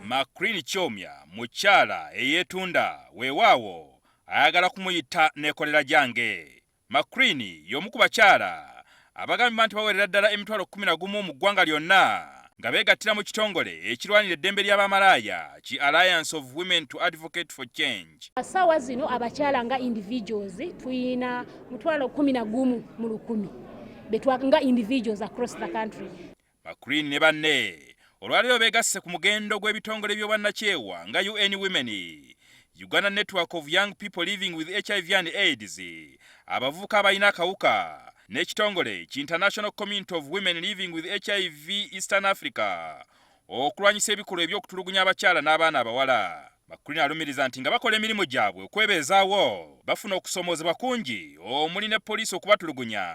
Macrini Chomya mukyala eyeetunda weewaawo ayagala kumuyita neekolera gyange. Macrini y'omu ku bakyala abagambye nti bawerera ddala emitwalo 11 mu ggwanga lyonna nga beegattira mu kitongole ekirwanira eddembe ly'abamalaaya ki Alliance of Women to Advocate for Change. Ssaawa zino abakyala nga individuals tuyina mutwalo 11 mu 1,000 betwanga individuals across the country. Macrini ne banne olwaliro beegasse ku mugendo gw'ebitongole by'obwannakyewa nga UN Women, Uganda Network of Young People Living with HIV and AIDS, abavubuka abalina akawuka n'ekitongole ki International Community of Women Living with HIV Eastern Africa okulwanyisa ebikolwa eby'okutulugunya abakyala n'abaana abawala. Macrini alumiriza nti nga bakola emirimu gyabwe okwebezaawo bafuna okusomoozebwa kungi omuli ne poliisi okubatulugunya,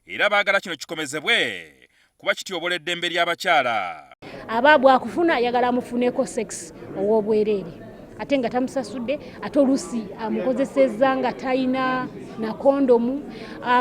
era baagala kino kikomezebwe kuba kityobola eddembe ly'abakyala. Ababwa akufuna ayagala amufuneko sex ow'obwereere ate nga tamusasudde, ate oluusi amukozesezza nga talina na kondomu.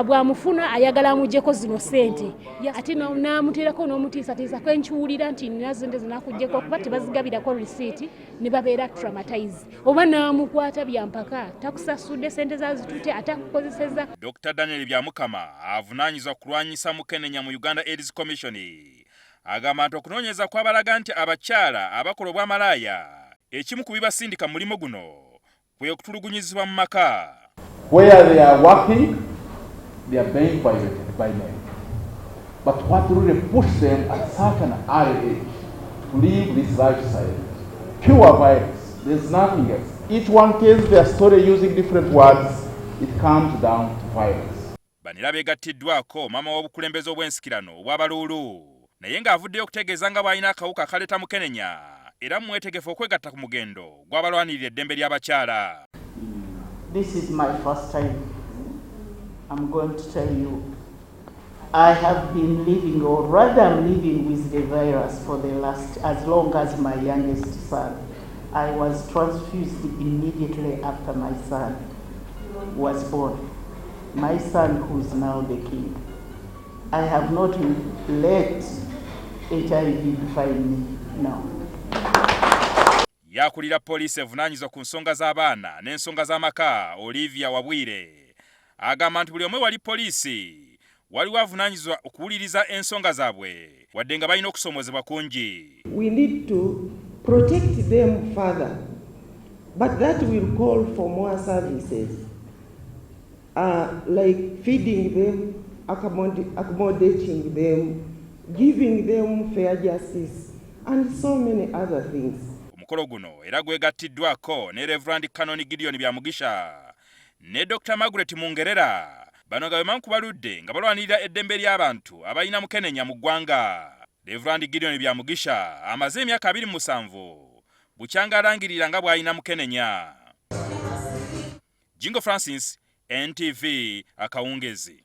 Bw'amufuna ayagala amuggyeko zino ssente ate n'amuteerako n'omutiisatiisa kwenkiwulira nti nina ssente zinakuggyeko kuba tebazigabirako risiiti ne babeera traumatized, oba n'amukwata byampaka takusasudde ssente zazitute ate akukozesezza. Dr. Daniel Byamukama avunaanyizibwa kulwanyisa mukenenya mu Uganda AIDS Commission agamba nti okunoonyeza kw'abalaga nti abakyala abakola obwamalaaya ekimu ku bibasindika mulimu guno kwe kutulugunyizibwa mu maka. Where they are working, they are being violated by men. But what really pushes them at certain early age to live this lifestyle, pure violence, there's nothing else. Each one tells their story using different words, it comes down to violence. Banira beegattiddwako maama w'obukulembeze obw'ensikirano obw'abaluulu, naye ng'avuddeyo okutegeeza nga bw'alina akawuka akaleeta mukenenya era mwetegefu okwegatta ku mugendo gw'abalwanirira eddembe ly'abakyala. This is my first time. I'm going to tell you, I have been living, or rather I'm living with the virus for the last, as long as my youngest son. I was transfused immediately after my son was born. My son, who is now the king. I have not let HIV define me now. Yakulira poliisi evunaanyizibwa ku nsonga z'abaana n'ensonga z'amaka Olivia Wabwire agamba nti buli omwe wali poliisi waliwo avunaanyizibwa okuwuliriza ensonga zaabwe wadde nga balina okusomoozebwa kungi. We need to protect them further, but that will call for more services, like feeding them, accommodating them, giving them fair justice, and so many other things. Omukolo guno era gwegattiddwako ne Reverend Canon Gideon Byamugisha ne Dr. Margaret Mungerera, bano nga bemamu ku baludde nga balwanirira eddembe ly'abantu abalina mukenenya mu ggwanga. Reverend Gideon Byamugisha amaze emyaka 27 bukyanga alangirira nga bw'alina mukenenya. Jingo Francis, NTV, Akawungeezi.